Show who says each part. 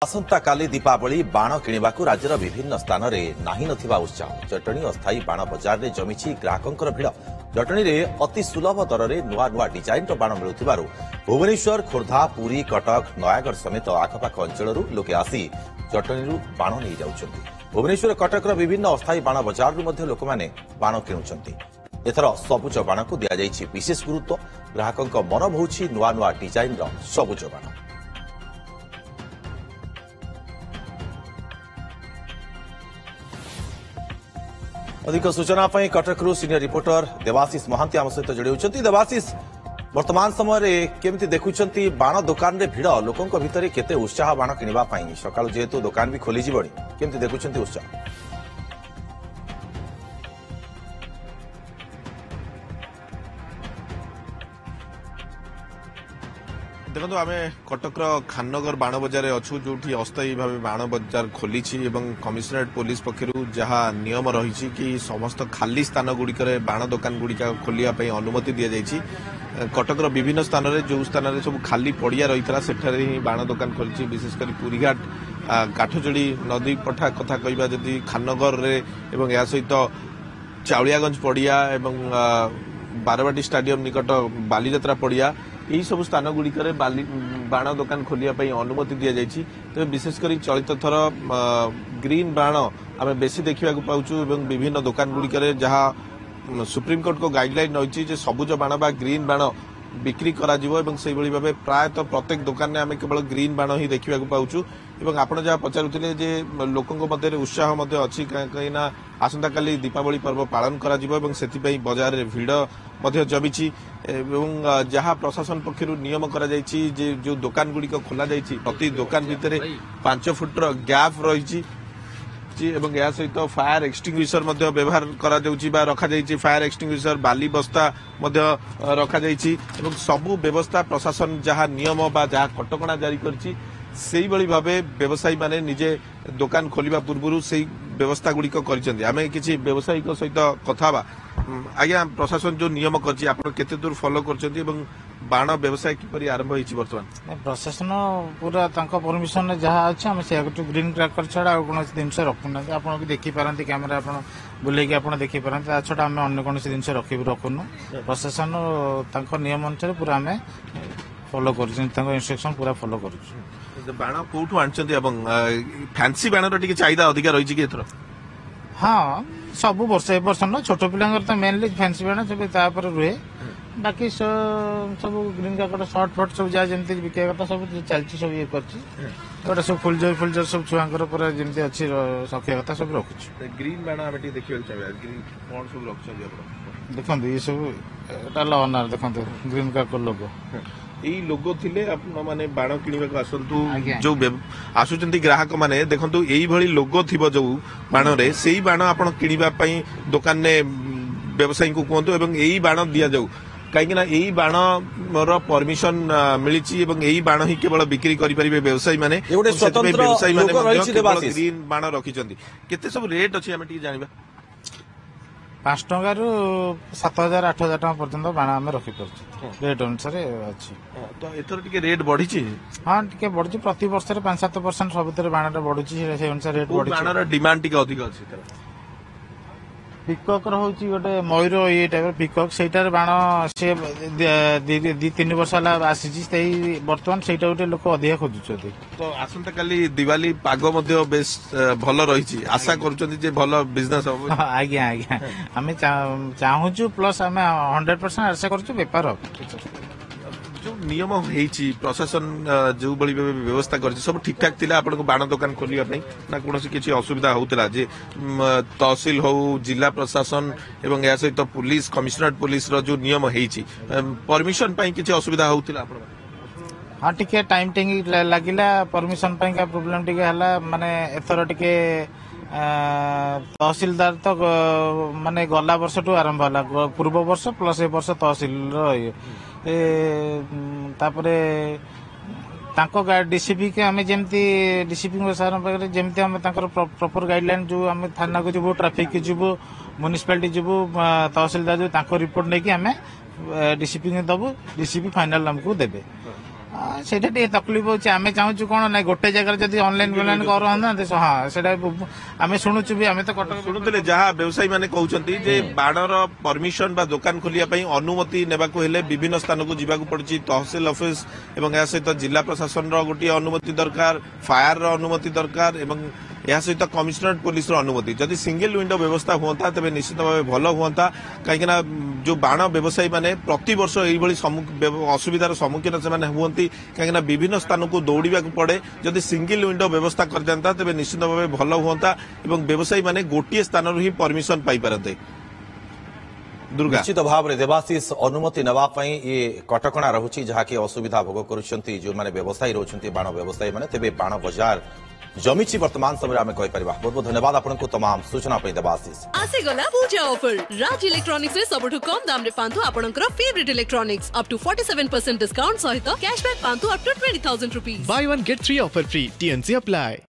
Speaker 1: आसंता काली दीपावली बाण किणवाक राज्यर विभिन्न स्थान में नहीं नथिबा उत्साह जटणी अस्थायी बाण बजार में जमी ग्राहकों भिड़ जटणी में अति सुलभ दर में नुआ नुआ डिजाइन बाण मिलुथिबारु भुवनेश्वर खोर्धा पुरी कटक नयागढ़ समेत आखपाख अंचल लोके आसी जटणी बाण नहीं जाउछन्ति। भुवनेश्वर कटकर विभिन्न अस्थायी बाण बजार लोक मैंने बाण किणुछन्ति। एथर सबुज बाण को दि जाइछि विशेष गुरुत्व ग्राहकों मन भौछि नुआ नुआ डिजाइन सबुज बाण। अधिक सूचना कटकरू सीनियर रिपोर्टर देवाशीष महांती आम सहित जोड़ी होती। देवाशीष, वर्तमान समय केमती देखुंट बाण दुकान रे भिड़ लोकों भितर केते उत्साह बाण किणवाई सकाळु जेहेतु दुकान भी खोली जीवनी केमती देखुंट उत्साह?
Speaker 2: देखो आम कटक खाननगर बाण बजार अच्छु जो अस्थायी भाव बाण बजार खोली कमिशनरेट पुलिस पक्षर जहाँ नियम रही कि समस्त खाली स्थान गुड़िक बाण दुकान गुड़िक खोलिया अनुमति दि जाइए। कटक विभिन्न स्थान में जो स्थान में सब खाली पड़िया रही था सेठारे ही बाण दुकान खोली विशेषकर पुरीघाट काठजोड़ी नदी पठा कथा कहवा जदि खाननगर एवं या सहित चाउलियागंज पड़िया एवं बारवाटी स्टाडियम निकट बालीजात्रा पड़िया यही सब स्थान गुड़िक बाण दुकान खोलिया अनुमति दि जाइए। तेज विशेषकर चलित थर ग्रीन बाण आम बेसी देखा पाचु विभिन्न दुकान गुड़िक जहाँ सुप्रीमकोर्ट को गाइडलाइन रही सबुज बाण बा ग्रीन बाण बिक्री करा से भाव प्रायतः प्रत्येक दुकान में आम केवल ग्रीन बाण ही देखा पाचु। आपड़ जहाँ पचारुले लोकों मध्य उत्साह अच्छी कहीं आसंता काली दीपावली पर्व पालन करा बजार रे भीड़ जमी जहाँ प्रशासन पक्षर नियम करा जो दुकान गुड़िक खोल प्रति दुकान भितर 5 फुटर गैप रही या सहित फायर एक्सटिंग्विशर व्यवहार करा रखा फायर एक्सटिंग्विशर बाली बस्ता रखा सबु व्यवस्था प्रशासन जहाँ नियम बा जहाँ कटकणा जारी करछि सेही भली भावे व्यवसायी माने निजे दुकान खोलिबा पूर्व से व्यवस्था गुड़िक आम किसी व्यवसायी सहित कथा आज्ञा प्रशासन जो नियम करछि आपण केते दूर फॉलो करछन्ती एवं बाण व्यवसाय किपरि आरंभ होईछि वर्तमान
Speaker 3: प्रशासन पूरा तांको परमिशन जहाँ अच्छे आम से ग्रीन क्रैकर छड़ा कौन जिनस रखुना आप देखी पारती कैमेरा आप बुलेकी आप देखी पारती छड़ा आम अन्य कौन जिनस रखुनु प्रशासन तांको नियम अनुसार पूरा आम फॉलो कर इंस्ट्रक्शन पूरा फॉलो कर।
Speaker 2: बाण कोठू आनछन्ती एवं फैंसी बाणर टिके चाहिदा अधिक रही कि एथर?
Speaker 3: हाँ सब वर्ष ए वर्ष न छोट पिलांगर तो मेनली फैंसी बाण सब तापर रुहे बाकी सब ग्रीन काकड़ शॉर्ट फट सब जहाँ जमी बिका कथा सब चलती सब ये कर सब फुलजर सब छुआंकर पूरा जमी अच्छी रखा कथा सब रखुच्छे।
Speaker 2: ग्रीन बाण आम देखा चाहिए कौन सब रखते
Speaker 3: देखो ये सब लनर देखो ग्रीन काकड़ लोगो
Speaker 2: यही लोगो थिले माने बाण किणवा को आसंतु जो आसुचंती ग्राहक माने देखंतु एही भली लोगो थिबो जो बाण रे सेही बाण आपण किणवा पई दुकान ने व्यवसायी को कहंतु एवं एही बाण दिया जाऊ कहीं यही बाण परमिशन मिली यही बाण ही केवल बिक्री करें व्यवसायी माने व्यवसायी माने ग्रीन बाण रखिछंती केते सब रेट अछि हम जानिबा
Speaker 3: 5 टंका रु 7,000 8,000 टका पर्यंत बाण आम रखिपार रेट अनुसार अच्छी
Speaker 2: तो एथर टिके रेट बढ़ी
Speaker 3: हाँ टिके बढ़ी प्रति वर्ष 5-7% सब बाण बढ़ुची से अनुसार रेट बढ़ी
Speaker 2: बाणर डिमांड टिके अधिक अछि।
Speaker 3: पिकक रोचे गोटे मयूर ये टाइप पिकक से बाण से 2-3 वर्ष आसी बर्तमान से गोटे लोक अधिक खोजुं।
Speaker 2: तो आसंता काली दिवाली पाग बेस भल रही आशा कर भल बिजनेस हम
Speaker 3: आज्ञा आज्ञा आम चाहूँ प्लस आम 100% आशा कर बेपार
Speaker 2: जो नियम होती प्रशासन जो बड़ी व्यवस्था कर सब ठीक ठाक थिला आपन को बाण दुकान खोलिया ना कौन किसी असुविधा होता जे तहसील हो जिला प्रशासन एवं या सहित पुलिस कमिशनरेट पुलिस रो जो नियम होती परमिशन किसी असुविधा होता?
Speaker 3: हाँ टिके टाइम टेकिंग लगिला परमिशन का प्रोब्लेम टिके हला माने एथर टिके तहसीलदार तो माने गला वर्ष टू आरंभ होला पूर्व वर्ष प्लस ए वर्ष तहसील तापरे तांको डीसीपी के आम जमती डीसीपी सार पाखे जमती आम प्रॉपर गाइडलाइन जो आम थाना को जीवु ट्रैफिक को जीवु म्युनिसिपालिटी जीवु तहसीलदार जो रिपोर्ट नहीं आम डीसीपी दबु डीसीपी फाइनल आमको देबे ସେଇଟା ଟିକେ ତକଲିଫ ହଉଛି ଆମେ ଚାହୁଁଛୁ କଣ ନାଇଁ ଗୋଟେ ଜାଗାରେ ଯଦି ଅନଲାଇନ କରନ୍ତେ ହଁ ସେଇଟା ଆମେ ଶୁଣୁଛୁ ବି ଆମେ ତ କଟକ
Speaker 2: ଶୁଣୁଥିଲେ ଯାହା ବ୍ୟବସାୟୀ ମାନେ କହୁଛନ୍ତି ଯେ ବାଣର ପରମିଶନ ବା ଦୋକାନ ଖୋଲିବା ପାଇଁ ଅନୁମତି ନେବାକୁ ହେଲେ ବିଭିନ୍ନ ସ୍ଥାନକୁ ଯିବାକୁ ପଡୁଛି ତହସିଲ ଅଫିସ ଏବଂ ଏହା ସହିତ ଜିଲ୍ଲା ପ୍ରଶାସନର ଗୋଟିଏ ଅନୁମତି ଦରକାର ଫାୟାରର ଅନୁମତି ଦରକାର ଏବଂ ଏହା ସହିତ କମିଶନରେଟ ପୁଲିସର ଅନୁମତି ଯଦି ସିଙ୍ଗଲ ୱିଣ୍ଡୋ ବ୍ୟବସ୍ଥା ହୁଅନ୍ତା ତେବେ ନିଶ୍ଚିତ ଭାବେ ଭଲ ହୁଅନ୍ତା କାହିଁକି ନା ଯୋଉ ବାଣ ବ୍ୟବସାୟୀ ମାନେ ପ୍ରତିବର୍ଷ ଏଇଭଳି ଅସୁବିଧାର ସମ୍ମୁଖୀନ ସେମାନେ ହୁଅନ୍ତି କାହିଁକି ନା ବିଭିନ୍ନ ସ୍ଥାନକୁ ଦୌଡ଼ିବାକୁ ପଡେ ଯଦି ସିଙ୍ଗଲ ୱିଣ୍ଡୋ ବ୍ୟବସ୍ଥା କରିଯାଆନ୍ତା ତେବେ ନିଶ୍ଚିତ ଭାବେ ଭଲ ହୁଅନ୍ତା ଏବଂ ବ୍ୟବସାୟୀ ମାନେ ଗୋଟିଏ ସ୍ଥାନରୁ ହିଁ ପରମିଶନ ପାଇପାରନ୍ତେ ଦୁର୍ଗା
Speaker 1: ନିଶ୍ଚିତ ଭାବରେ ଦେବାଶିଷ ଅନୁମତି ନେବା ପାଇଁ ଏ କଟକଣା ରହୁଛି ଯାହାକି ଅସୁବିଧା ଭୋଗ କରୁଛନ୍ତି ଯେଉଁମାନେ ବ୍ୟବସାୟୀ ରହୁଛନ୍ତି ବାଣ ବ୍ୟବସାୟୀ ମାନେ ତେବେ ବାଣ ବଜାର जमीची वर्तमान समय आम कहीपर बहुत बहुत धन्यवाद आपको तमाम सूचना देवाशीष
Speaker 4: आसीगला पूजा ऑफर राज इलेक्ट्रॉनिक्स रे सबठु कम दाम रे पांथु आपनकर favourite electronics up to 47% discount सहित कैशबैक पांथु up to 20,000 rupees
Speaker 5: Buy one get 3 offer free. TNC apply.